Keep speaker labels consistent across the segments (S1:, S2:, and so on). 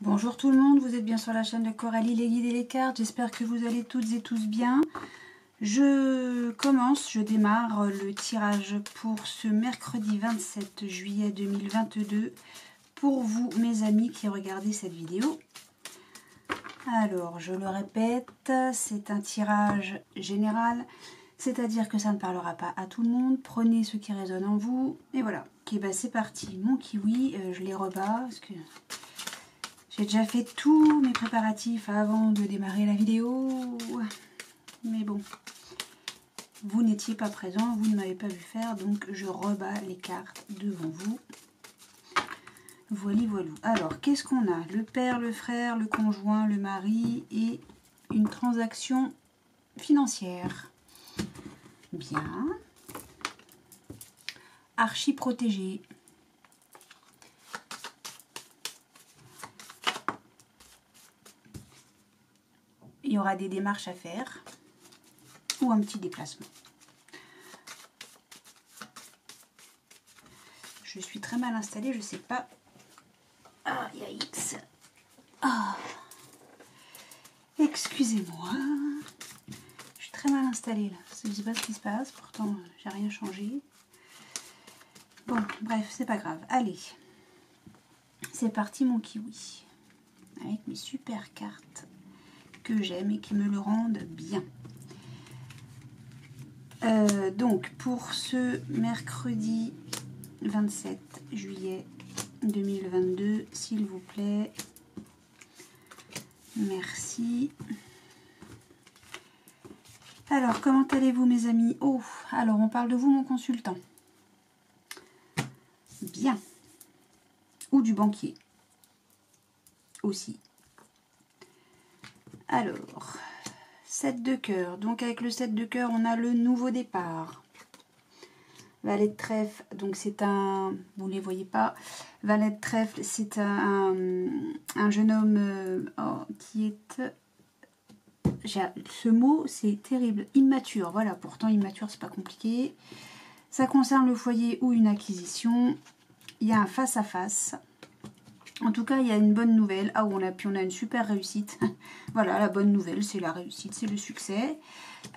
S1: Bonjour tout le monde, vous êtes bien sur la chaîne de Coralie, les guides et les cartes. J'espère que vous allez toutes et tous bien. Je démarre le tirage pour ce mercredi 27 juillet 2022 pour vous, mes amis qui regardez cette vidéo. Alors, je le répète, c'est un tirage général, c'est-à-dire que ça ne parlera pas à tout le monde. Prenez ce qui résonne en vous. Et voilà, okay, bah c'est parti. Mon kiwi, je les rebats parce que j'ai déjà fait tous mes préparatifs avant de démarrer la vidéo. Mais bon, vous n'étiez pas présent, vous ne m'avez pas vu faire, donc je rebats les cartes devant vous. Voilà, voilà. Alors, qu'est-ce qu'on a? Le père, le frère, le conjoint, le mari et une transaction financière. Bien. Archi protégé. Il y aura des démarches à faire ou un petit déplacement. Je suis très mal installée, je ne sais pas. Ah, yikes. Ah. Excusez-moi. Je suis très mal installée là. Je ne sais pas ce qui se passe, pourtant j'ai rien changé. Bon, bref, c'est pas grave. Allez. C'est parti mon kiwi. Avec mes super cartes que j'aime et qui me le rendent bien. Donc pour ce mercredi 27 juillet 2022, s'il vous plaît, merci. Alors comment allez-vous mes amis? Oh, alors on parle de vous mon consultant. Bien. Ou du banquier aussi. Alors, 7 de cœur. Donc avec le 7 de cœur, on a le nouveau départ. Valet de trèfle, donc c'est un... Vous ne les voyez pas. Valet de trèfle, c'est un jeune homme qui est... Ce mot, c'est terrible. Immature. Voilà, pourtant immature, c'est pas compliqué. Ça concerne le foyer ou une acquisition. Il y a un face-à-face. En tout cas, il y a une bonne nouvelle. Ah, on a une super réussite. Voilà, la bonne nouvelle, c'est la réussite, c'est le succès.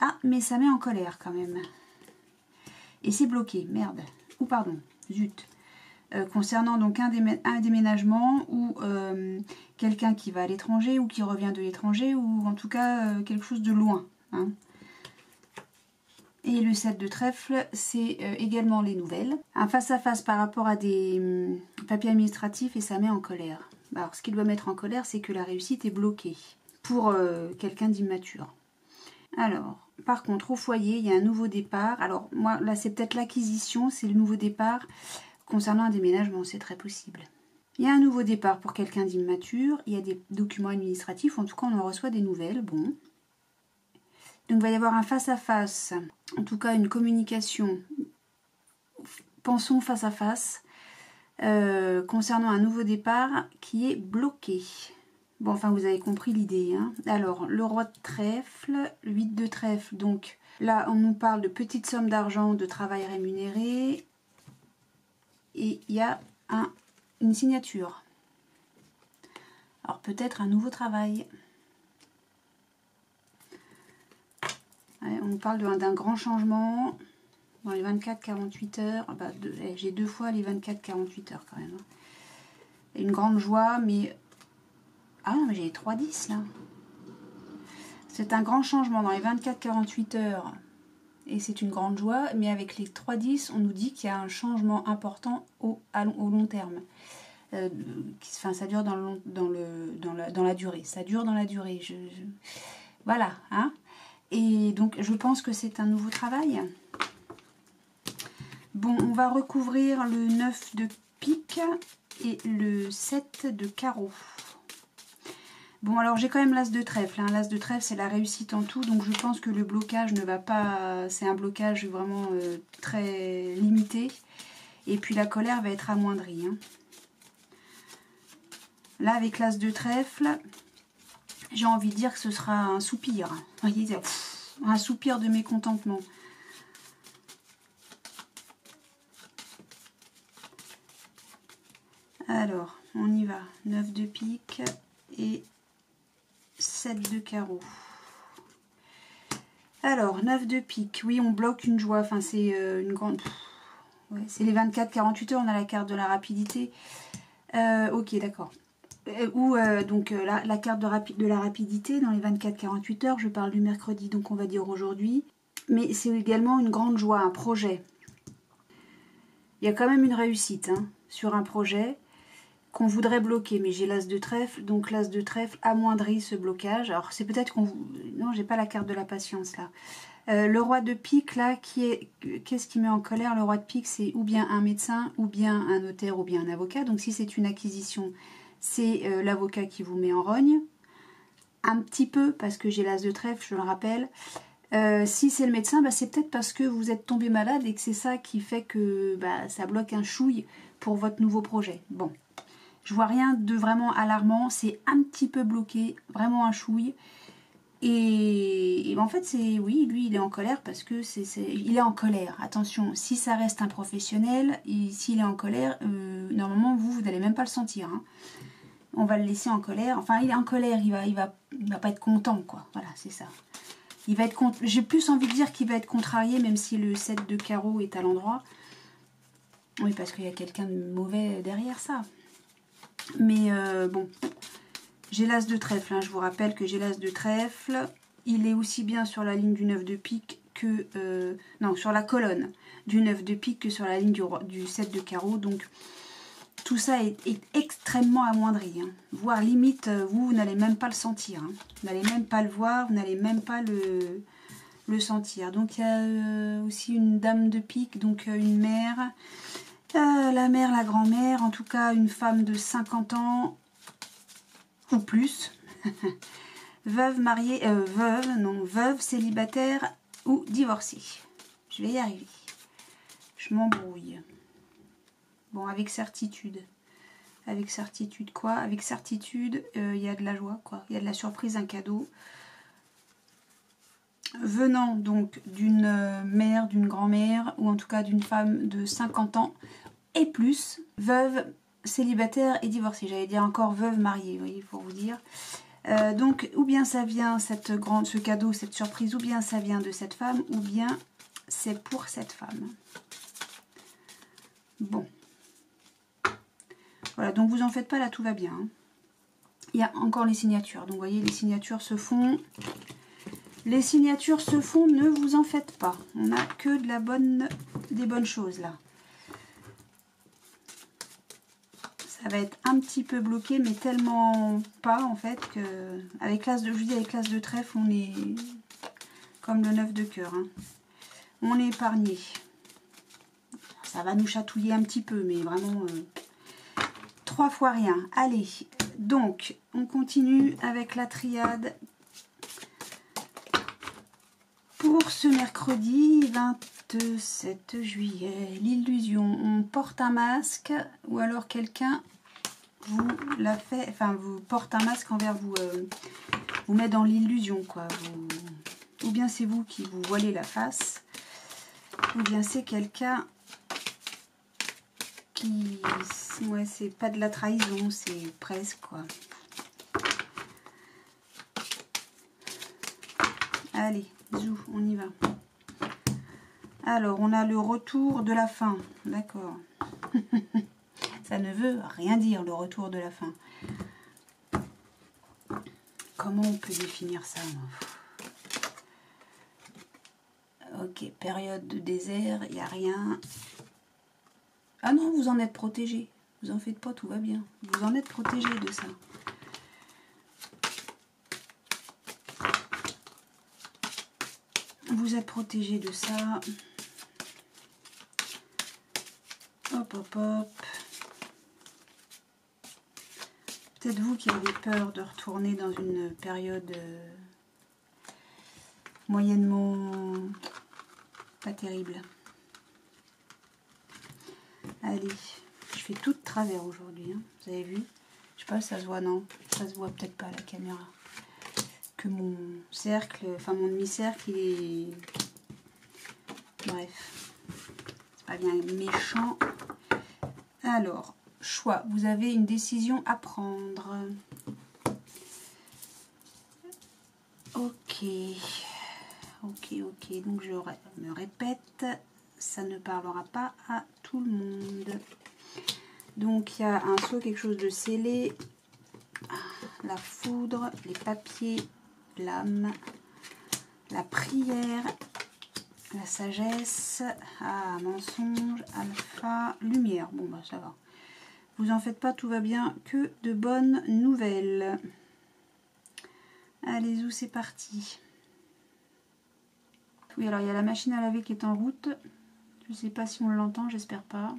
S1: Ah, mais ça met en colère quand même. Et c'est bloqué, merde. Ou pardon, zut. Concernant donc un déménagement ou quelqu'un qui va à l'étranger ou qui revient de l'étranger ou en tout cas quelque chose de loin. Hein. Et le 7 de trèfle, c'est également les nouvelles. Un face-à-face par rapport à des papiers administratifs et ça met en colère. Alors, ce qu'il doit mettre en colère, c'est que la réussite est bloquée pour quelqu'un d'immature. Alors, par contre, au foyer, il y a un nouveau départ. Alors, moi, là, c'est peut-être l'acquisition, c'est le nouveau départ concernant un déménagement, c'est très possible. Il y a un nouveau départ pour quelqu'un d'immature. Il y a des documents administratifs, en tout cas, on en reçoit des nouvelles. Bon. Donc, il va y avoir un face-à-face, en tout cas une communication, pensons face-à-face, concernant un nouveau départ qui est bloqué. Bon, enfin, vous avez compris l'idée. Hein. Alors, le roi de trèfle, 8 de trèfle, donc là, on nous parle de petites sommes d'argent, de travail rémunéré, et il y a une signature. Alors, peut-être un nouveau travail. On parle d'un grand changement dans les 24-48 heures. Bah, j'ai 2 fois les 24-48 heures quand même. Hein. Une grande joie, mais... Ah non, mais j'ai les 3-10 là. C'est un grand changement dans les 24-48 heures. Et c'est une grande joie, mais avec les 3-10, on nous dit qu'il y a un changement important au long terme. Enfin, ça dure dans la durée. Ça dure dans la durée. Voilà, hein. Et donc, je pense que c'est un nouveau travail. Bon, on va recouvrir le 9 de pique et le 7 de carreau. Bon, alors j'ai quand même l'as de trèfle. Hein. L'as de trèfle, c'est la réussite en tout. Donc, je pense que le blocage ne va pas... C'est un blocage vraiment très limité. Et puis, la colère va être amoindrie. Hein. Là, avec l'as de trèfle... J'ai envie de dire que ce sera un soupir. Vous voyez, un soupir de mécontentement. Alors, on y va. 9 de pique et 7 de carreau. Alors, 9 de pique. Oui, on bloque une joie. Enfin, c'est une grande... Ouais, c'est les 24-48 heures. On a la carte de la rapidité. Ok, d'accord. Donc, la carte de la rapidité dans les 24-48 heures. Je parle du mercredi, donc on va dire aujourd'hui. Mais c'est également une grande joie, un projet. Il y a quand même une réussite hein, sur un projet qu'on voudrait bloquer. Mais j'ai l'as de trèfle, donc l'as de trèfle amoindrit ce blocage. Alors c'est peut-être qu'on... Non, j'ai pas la carte de la patience là. Le roi de pique là, qu'est-ce qui met en colère? Le roi de pique, c'est ou bien un médecin, ou bien un notaire, ou bien un avocat. Donc si c'est une acquisition, c'est l'avocat qui vous met en rogne. Un petit peu, parce que j'ai l'as de trèfle, je le rappelle. Si c'est le médecin, bah, c'est peut-être parce que vous êtes tombé malade et que c'est ça qui fait que bah, ça bloque un chouille pour votre nouveau projet. Bon, je vois rien de vraiment alarmant, c'est un petit peu bloqué, vraiment un chouille. Et en fait, c'est oui, lui, il est en colère parce que il est en colère. Attention, si ça reste un professionnel, s'il est en colère, normalement, vous n'allez même pas le sentir. Hein. On va le laisser en colère. Enfin, il est en colère, il va pas être content, quoi. Voilà, c'est ça. Il va être j'ai plus envie de dire qu'il va être contrarié, même si le 7 de carreau est à l'endroit. Oui, parce qu'il y a quelqu'un de mauvais derrière ça. Mais bon, j'ai l'as de trèfle. Hein. Je vous rappelle que j'ai l'as de trèfle. Il est aussi bien sur la ligne du 9 de pique que... non, sur la colonne du 9 de pique que sur la ligne du 7 de carreau. Donc, tout ça est extrêmement amoindri. Hein. Voire limite, vous n'allez même pas le sentir. Hein. Vous n'allez même pas le voir, vous n'allez même pas le sentir. Donc, il y a aussi une dame de pique, donc une mère. La mère, la grand-mère, en tout cas une femme de 50 ans ou plus. Veuve, mariée, veuve, célibataire ou divorcée. Je vais y arriver. Je m'embrouille. Bon, avec certitude. Avec certitude quoi? Avec certitude, il y a de la joie, quoi. Il y a de la surprise, un cadeau. Venant donc d'une mère, d'une grand-mère, ou en tout cas d'une femme de 50 ans et plus, veuve, célibataire et divorcée. J'allais dire encore veuve, mariée, vous voyez, pour vous dire. Donc, ou bien ça vient, ce cadeau, cette surprise, ou bien ça vient de cette femme, ou bien c'est pour cette femme. Bon. Voilà, donc vous en faites pas, là, tout va bien. Hein. Il y a encore les signatures. Donc, vous voyez, les signatures se font. Les signatures se font, ne vous en faites pas. On n'a que des bonnes choses, là. Ça va être un petit peu bloqué, mais tellement pas, en fait, que... Avec l'as de, je vous dis, avec l'as de trèfle, on est comme le 9 de cœur. Hein. On est épargné. Ça va nous chatouiller un petit peu, mais vraiment... 3 fois rien. Allez, donc, on continue avec la triade pour ce mercredi 27 juillet. L'illusion, on porte un masque ou alors quelqu'un vous l'a fait, enfin, vous porte un masque envers vous, vous met dans l'illusion, quoi. Ou bien c'est vous qui vous voilez la face, ou bien c'est quelqu'un qui... Ouais, c'est pas de la trahison, c'est presque, quoi. Allez, zou, on y va. Alors, on a le retour de la fin. D'accord. Ça ne veut rien dire, le retour de la fin. Comment on peut définir ça? Ok, période de désert, il n'y a rien. Ah non, vous en êtes protégé. Vous en faites pas, tout va bien. Vous en êtes protégé de ça. Vous êtes protégé de ça. Hop, hop, hop. Peut-être vous qui avez peur de retourner dans une période moyennement pas terrible. Allez, je fais tout de travers aujourd'hui, hein. Vous avez vu? Je sais pas si ça se voit, non. Ça se voit peut-être pas à la caméra. Que mon cercle, enfin mon demi-cercle, il est... Bref, c'est pas bien méchant. Alors, choix, vous avez une décision à prendre. Ok, donc je me répète, ça ne parlera pas à tout le monde. Donc il y a un saut, quelque chose de scellé, la foudre, les papiers, l'âme, la prière, la sagesse, mensonge, alpha, lumière. Bon bah ça va. Vous en faites pas, tout va bien, que de bonnes nouvelles. Allez, où c'est parti. Oui, alors il y a la machine à laver qui est en route. Je sais pas si on l'entend, j'espère pas.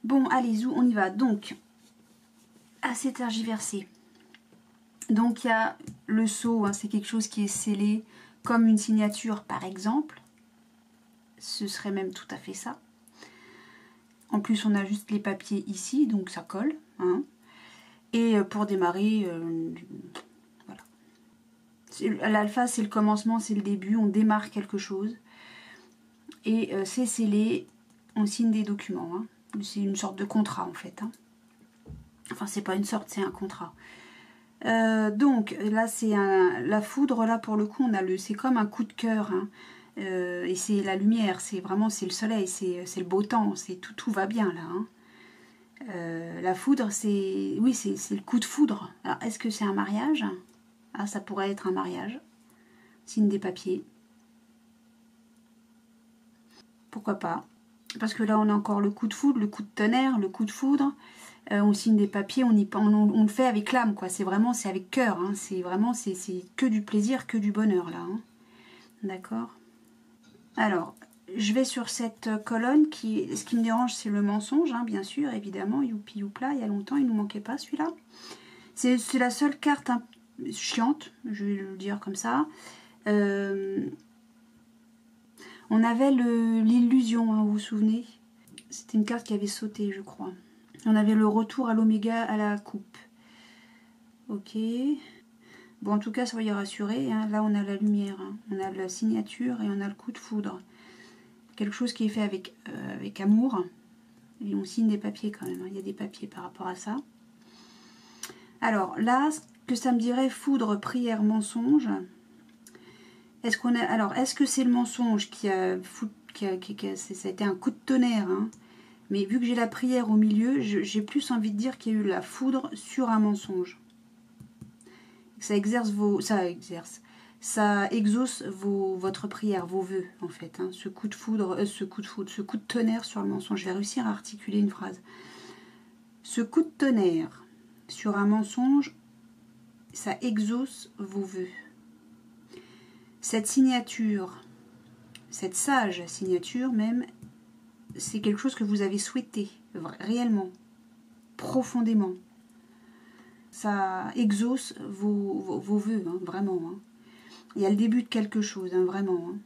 S1: Bon, allez, où on y va. Donc, assez tergiversé. Donc, il y a le sceau, hein, c'est quelque chose qui est scellé comme une signature, par exemple. Ce serait même tout à fait ça. En plus, on a juste les papiers ici, donc ça colle. Hein. Et pour démarrer, voilà. L'alpha, c'est le commencement, c'est le début. On démarre quelque chose. Et c'est scellé, on signe des documents. Hein. C'est une sorte de contrat, en fait. Hein. Enfin, c'est pas une sorte, c'est un contrat. Donc, là, c'est la foudre. Là, pour le coup, c'est comme un coup de cœur. Hein. Et c'est la lumière, c'est le soleil, c'est le beau temps, tout va bien là. Hein. La foudre, c'est le coup de foudre. Alors, est-ce que c'est un mariage? Ah, ça pourrait être un mariage. Signe des papiers. Pourquoi pas? Parce que là, on a encore le coup de foudre, le coup de tonnerre, le coup de foudre. On signe des papiers, on le fait avec l'âme, quoi. C'est avec cœur. Hein. C'est que du plaisir, que du bonheur là. Hein. D'accord? Alors, je vais sur cette colonne ce qui me dérange, c'est le mensonge, hein, bien sûr, évidemment. Youpi youpla, il y a longtemps, il nous manquait pas celui-là. C'est la seule carte chiante, je vais le dire comme ça. On avait l'illusion, hein, vous vous souvenez? C'était une carte qui avait sauté, je crois. On avait le retour à l'oméga à la coupe. Ok. Bon, en tout cas, soyez rassurés. Hein. Là, on a la lumière. Hein. On a la signature et on a le coup de foudre. Quelque chose qui est fait avec amour. Et on signe des papiers quand même. Hein. Il y a des papiers par rapport à ça. Alors, là, ce que ça me dirait, foudre, prière, mensonge. Est-ce que c'est le mensonge ça a été un coup de tonnerre, hein. Mais vu que j'ai la prière au milieu, j'ai plus envie de dire qu'il y a eu la foudre sur un mensonge. Ça exauce votre prière, vos vœux, en fait. Hein. Ce coup de tonnerre sur le mensonge. Je vais réussir à articuler une phrase. Ce coup de tonnerre sur un mensonge, ça exauce vos vœux. Cette signature, cette sage signature même, c'est quelque chose que vous avez souhaité, réellement, profondément. Ça exauce vos vœux, hein, vraiment. Hein. Il y a le début de quelque chose, hein, vraiment. Hein.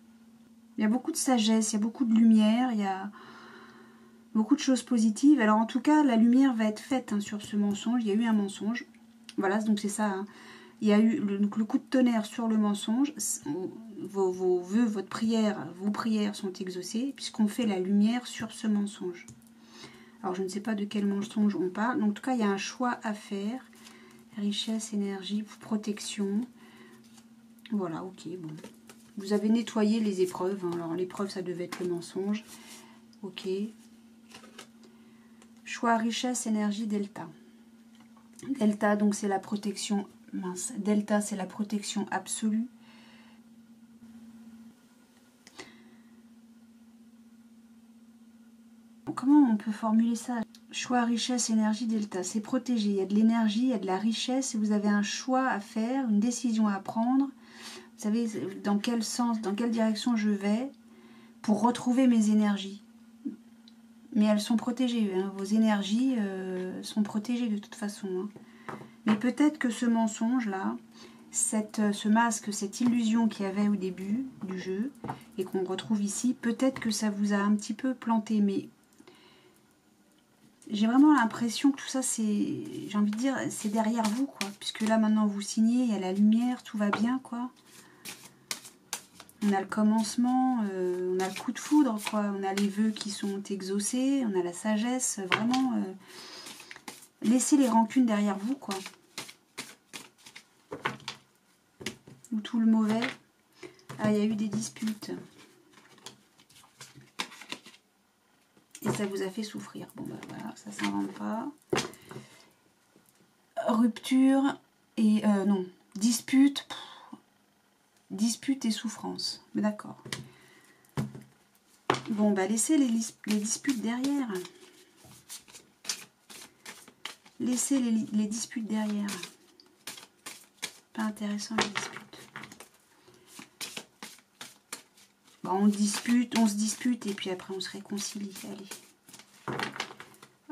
S1: Il y a beaucoup de sagesse, il y a beaucoup de lumière, il y a beaucoup de choses positives. Alors en tout cas, la lumière va être faite hein, sur ce mensonge. Il y a eu un mensonge. Voilà, donc c'est ça. Hein. Il y a eu le coup de tonnerre sur le mensonge. Vos vœux, vos prières sont exaucées puisqu'on fait la lumière sur ce mensonge. Alors je ne sais pas de quel mensonge on parle. Donc, en tout cas, il y a un choix à faire. Richesse, énergie, protection. Voilà, ok, bon. Vous avez nettoyé les épreuves. Hein. Alors l'épreuve, ça devait être le mensonge. Ok. Choix, richesse, énergie, delta. Delta, donc c'est la protection. Mince. Delta, c'est la protection absolue. Comment on peut formuler ça? Choix, richesse, énergie, delta. C'est protégé. Il y a de l'énergie, il y a de la richesse. Et vous avez un choix à faire, une décision à prendre. Vous savez dans quel sens, dans quelle direction je vais pour retrouver mes énergies. Mais elles sont protégées. Hein. Vos énergies sont protégées de toute façon. Hein. Mais peut-être que ce mensonge-là, ce masque, cette illusion qu'il y avait au début du jeu et qu'on retrouve ici, peut-être que ça vous a un petit peu planté. Mais j'ai vraiment l'impression que tout ça, j'ai envie de dire, c'est derrière vous, quoi. Puisque là, maintenant, vous signez, il y a la lumière, tout va bien, quoi. On a le commencement, on a le coup de foudre, quoi. On a les vœux qui sont exaucés, on a la sagesse, vraiment. Laissez les rancunes derrière vous, quoi. Ou tout le mauvais. Ah, il y a eu des disputes. Et ça vous a fait souffrir. Bon, bah voilà, ça s'invente pas. Rupture et... non, dispute. Dispute et souffrance. Mais d'accord. Bon, bah laissez les disputes derrière. Laissez les disputes derrière. Pas intéressant les disputes. Bon, on se dispute et puis après on se réconcilie. Allez.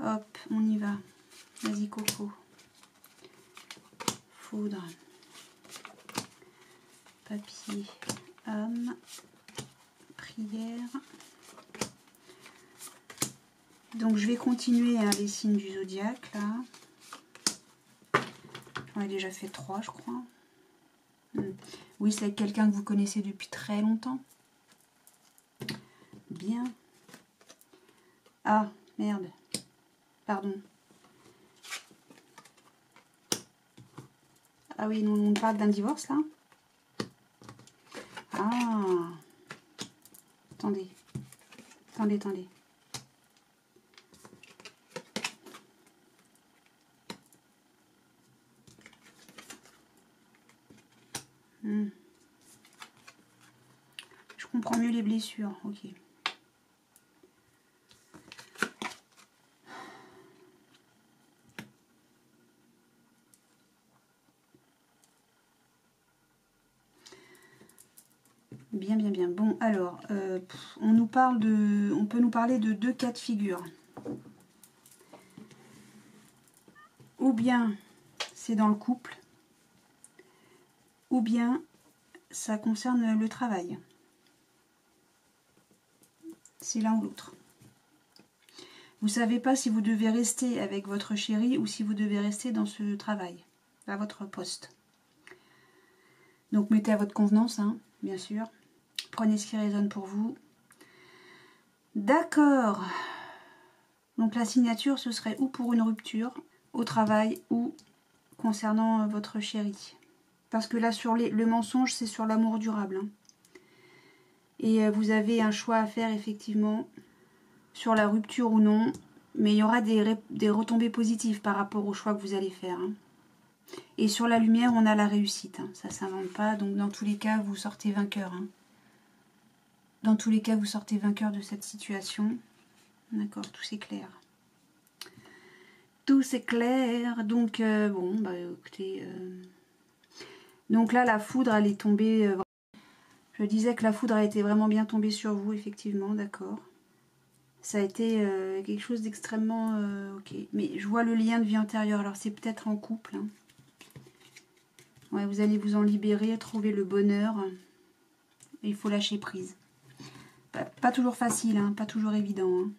S1: Hop, on y va. Vas-y Coco. Foudre. Papier. Âme. Prière. Donc je vais continuer hein, les signes du zodiaque là. J'en ai déjà fait 3 je crois. Oui, c'est avec quelqu'un que vous connaissez depuis très longtemps. Bien. Ah, merde. Pardon. Ah oui, on parle d'un divorce là. Ah. Attendez. Attendez. Je comprends mieux les blessures. Ok. Bien. Bon, alors, on peut nous parler de 2 cas de figure. Ou bien c'est dans le couple, ou bien ça concerne le travail. C'est l'un ou l'autre. Vous ne savez pas si vous devez rester avec votre chéri ou si vous devez rester dans ce travail, à votre poste. Donc mettez à votre convenance, hein, bien sûr. Prenez ce qui résonne pour vous. D'accord. Donc la signature, ce serait ou pour une rupture au travail ou concernant votre chéri. Parce que là, sur le mensonge, c'est sur l'amour durable. Hein. Et vous avez un choix à faire, effectivement, sur la rupture ou non. Mais il y aura des retombées positives par rapport au choix que vous allez faire. Hein. Et sur la lumière, on a la réussite. Hein. Ça ne s'invente pas. Donc, dans tous les cas, vous sortez vainqueur. Hein. Dans tous les cas, vous sortez vainqueur de cette situation. D'accord, tout c'est clair. Tout c'est clair. Donc, bon, bah écoutez... Donc là, la foudre, elle est tombée... je disais que la foudre a été vraiment bien tombée sur vous, effectivement, d'accord. Ça a été quelque chose d'extrêmement... ok, mais je vois le lien de vie antérieure. Alors, c'est peut-être en couple. Hein. Ouais, vous allez vous en libérer, trouver le bonheur. Et il faut lâcher prise. Pas toujours facile, hein, pas toujours évident. Hein.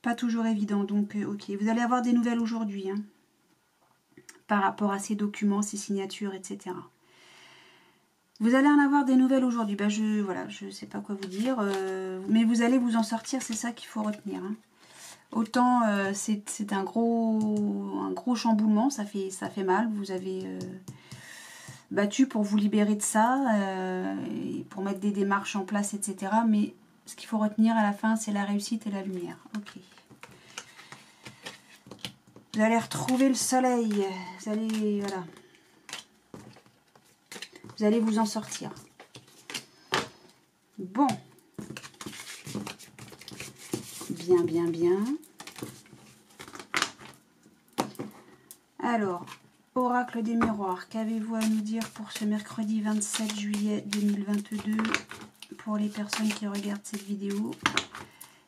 S1: Pas toujours évident, donc ok. Vous allez avoir des nouvelles aujourd'hui. Hein, par rapport à ces documents, ces signatures, etc. Vous allez en avoir des nouvelles aujourd'hui. Ben je sais pas quoi vous dire. Mais vous allez vous en sortir, c'est ça qu'il faut retenir. Hein. Autant c'est un gros chamboulement, ça fait mal. Vous avez battu pour vous libérer de ça, et pour mettre des démarches en place, etc. Mais ce qu'il faut retenir à la fin, c'est la réussite et la lumière. Ok. Vous allez retrouver le soleil. Vous allez, voilà. Vous allez vous en sortir. Bon. Bien. Alors, oracle des miroirs, qu'avez-vous à nous dire pour ce mercredi 27 juillet 2022 pour les personnes qui regardent cette vidéo?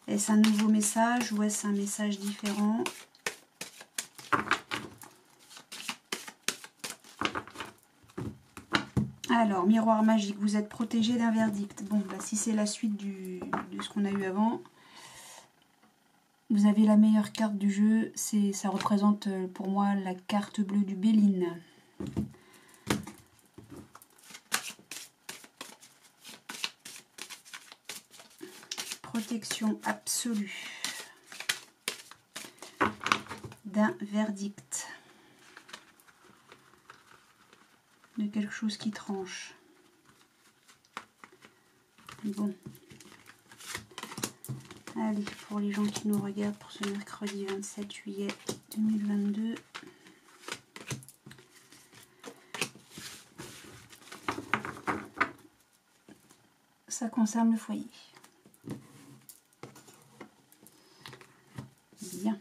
S1: Est-ce un nouveau message ou est-ce un message différent? Alors, miroir magique, vous êtes protégé d'un verdict. Bon, bah, si c'est la suite de ce qu'on a eu avant, vous avez la meilleure carte du jeu. Ça représente pour moi la carte bleue du Béline. protection absolue d'un verdict, de quelque chose qui tranche. Bon. Allez, pour les gens qui nous regardent pour ce mercredi 27 juillet 2022. Ça concerne le foyer. Bien.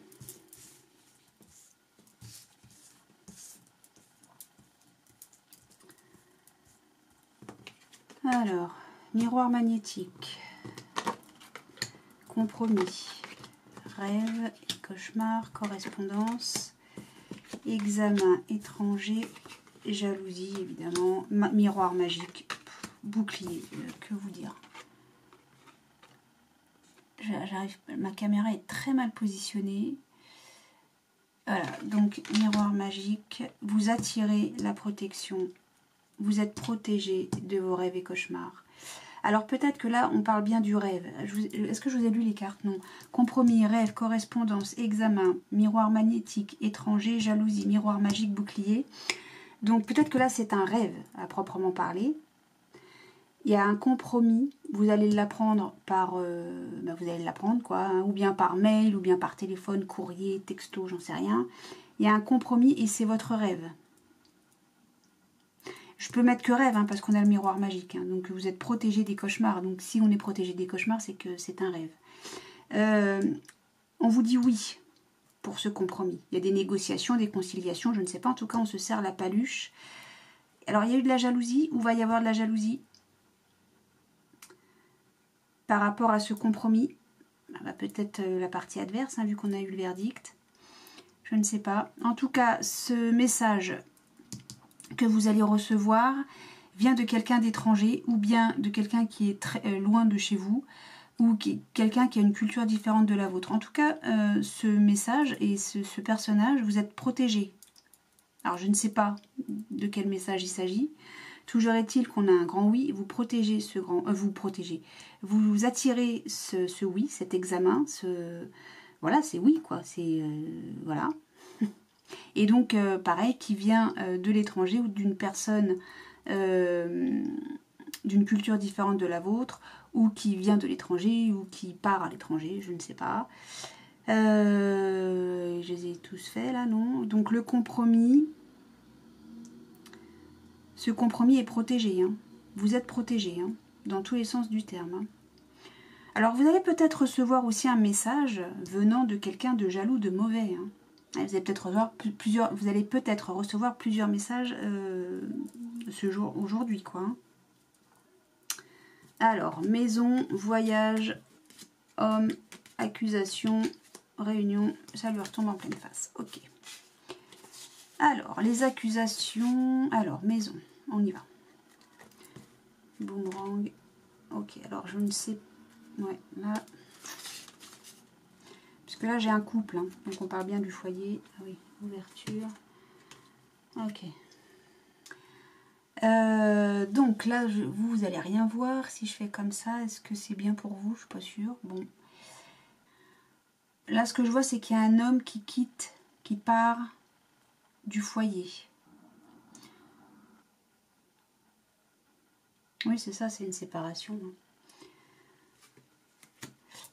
S1: Alors, miroir magnétique, compromis, rêve et cauchemar, correspondance, examen étranger, jalousie évidemment, miroir magique, bouclier, que vous dire. Ma caméra est très mal positionnée. Voilà, donc miroir magique, vous attirez la protection, vous êtes protégé de vos rêves et cauchemars. Alors peut-être que là on parle bien du rêve. Est-ce que je vous ai lu les cartes? Non. Compromis, rêve, correspondance, examen, miroir magnétique, étranger, jalousie, miroir magique, bouclier. Donc peut-être que là c'est un rêve à proprement parler. Il y a un compromis, vous allez l'apprendre par, vous allez l'apprendre quoi, hein, ou bien par mail, ou bien par téléphone, courrier, texto, j'en sais rien. Il y a un compromis et c'est votre rêve. Je peux mettre que rêve, hein, parce qu'on a le miroir magique, hein, donc vous êtes protégé des cauchemars. Donc si on est protégé des cauchemars, c'est que c'est un rêve. On vous dit oui pour ce compromis. Il y a des négociations, des conciliations, je ne sais pas. En tout cas, on se serre la paluche. Alors il y a eu de la jalousie, ou va y avoir de la jalousie par rapport à ce compromis, peut-être la partie adverse, hein, vu qu'on a eu le verdict. Je ne sais pas. En tout cas, ce message que vous allez recevoir vient de quelqu'un d'étranger, ou bien de quelqu'un qui est très loin de chez vous, ou quelqu'un qui a une culture différente de la vôtre. En tout cas, ce message et ce personnage, vous êtes protégé. Alors, je ne sais pas de quel message il s'agit. Toujours est-il qu'on a un grand oui, vous protégez ce grand... vous attirez ce oui, cet examen, voilà, c'est oui, quoi, c'est... voilà. Et donc, pareil, qui vient de l'étranger ou d'une personne d'une culture différente de la vôtre, ou qui vient de l'étranger, ou qui part à l'étranger, je ne sais pas. Je les ai tous faits, là, non? Donc, le compromis... Ce compromis est protégé, hein. Vous êtes protégé, hein, dans tous les sens du terme. Hein. Alors vous allez peut-être recevoir aussi un message venant de quelqu'un de jaloux, de mauvais. Hein. Vous allez peut-être recevoir plusieurs messages aujourd'hui, quoi. Hein. Alors, maison, voyage, homme, accusation, réunion, ça lui retombe en pleine face. Ok. Alors, les accusations... Alors, maison, on y va. Boomerang. Ok, alors je ne sais... Ouais, là... Parce que là, j'ai un couple, hein, donc on parle bien du foyer. Ah oui, ouverture. Ok. Donc là, vous allez rien voir si je fais comme ça. Est-ce que c'est bien pour vous? Je suis pas sûre. Bon. Là, ce que je vois, c'est qu'il y a un homme qui quitte, qui part du foyer. Oui, c'est ça, c'est une séparation.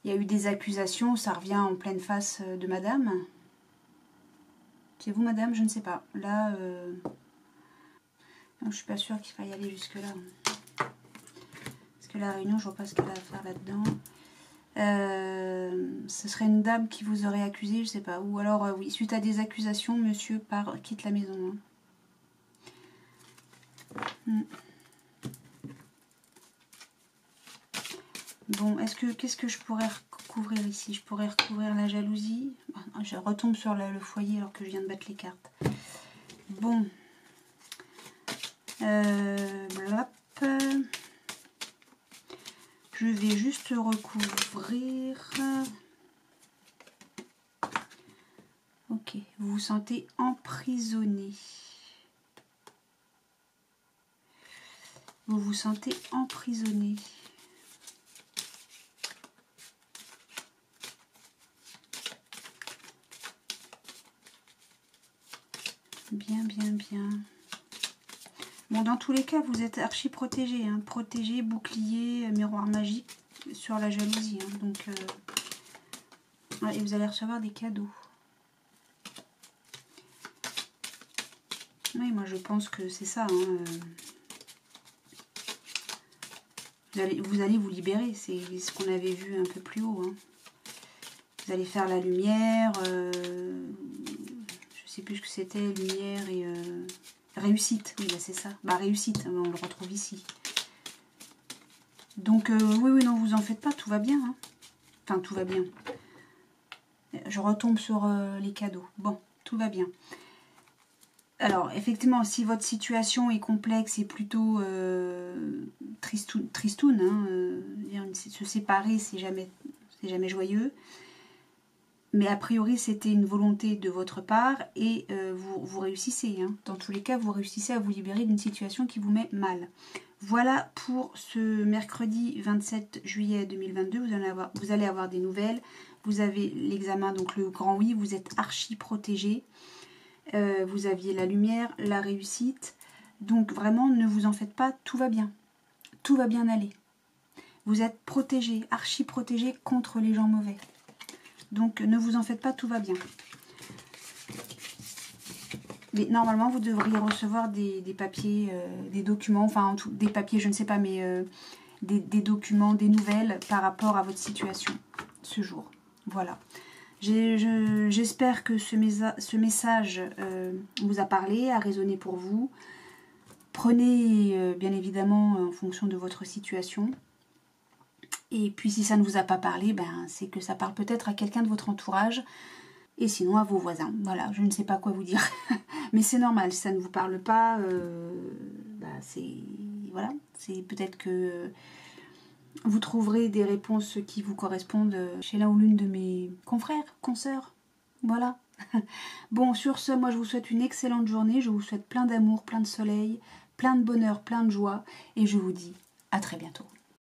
S1: Il y a eu des accusations, ça revient en pleine face de madame. C'est vous, madame? Je ne sais pas. Là, non, je suis pas sûre qu'il faille aller jusque-là. Parce que la réunion, je vois pas ce qu'elle a à faire là-dedans. Ce serait une dame qui vous aurait accusé, je sais pas. Ou alors, oui, suite à des accusations, monsieur quitte la maison. Hein. Bon, qu'est-ce que je pourrais recouvrir ici? Je pourrais recouvrir la jalousie. Je retombe sur le foyer alors que je viens de battre les cartes. Bon. Blop. Je vais juste recouvrir. Ok, vous vous sentez emprisonné. Vous vous sentez emprisonné. Bien, bien, bien. Bon, dans tous les cas, vous êtes archi protégé. Hein. Protégé, bouclier, miroir magique sur la jalousie. Hein. Donc, et vous allez recevoir des cadeaux. Oui, moi je pense que c'est ça. Hein. Vous allez vous libérer. C'est ce qu'on avait vu un peu plus haut. Hein. Vous allez faire la lumière. Je sais plus ce que c'était. Lumière et... réussite, oui, bah c'est ça. Bah réussite, on le retrouve ici. Donc, oui, non, vous en faites pas, tout va bien. Hein. Enfin, tout va bien. Je retombe sur les cadeaux. Bon, tout va bien. Alors, effectivement, si votre situation est complexe et plutôt tristoun, hein, se séparer, c'est jamais joyeux. Mais a priori, c'était une volonté de votre part et vous réussissez. Hein. Dans tous les cas, vous réussissez à vous libérer d'une situation qui vous met mal. Voilà pour ce mercredi 27 juillet 2022. Vous allez avoir des nouvelles. Vous avez l'examen, donc le grand oui. Vous êtes archi protégé. Vous aviez la lumière, la réussite. Donc vraiment, ne vous en faites pas. Tout va bien. Tout va bien aller. Vous êtes protégé, archi protégé contre les gens mauvais. Donc ne vous en faites pas, tout va bien. Mais normalement, vous devriez recevoir des papiers, des documents, enfin des papiers, je ne sais pas, mais des documents, des nouvelles par rapport à votre situation ce jour. Voilà. J'espère que ce message vous a parlé, a résonné pour vous. Prenez bien évidemment en fonction de votre situation. Et puis si ça ne vous a pas parlé, ben, c'est que ça parle peut-être à quelqu'un de votre entourage. Et sinon à vos voisins. Voilà, je ne sais pas quoi vous dire. Mais c'est normal, si ça ne vous parle pas, voilà, c'est peut-être que vous trouverez des réponses qui vous correspondent chez l'un ou l'une de mes confrères, consoeurs. Voilà. Bon, sur ce, moi je vous souhaite une excellente journée. Je vous souhaite plein d'amour, plein de soleil, plein de bonheur, plein de joie. Et je vous dis à très bientôt.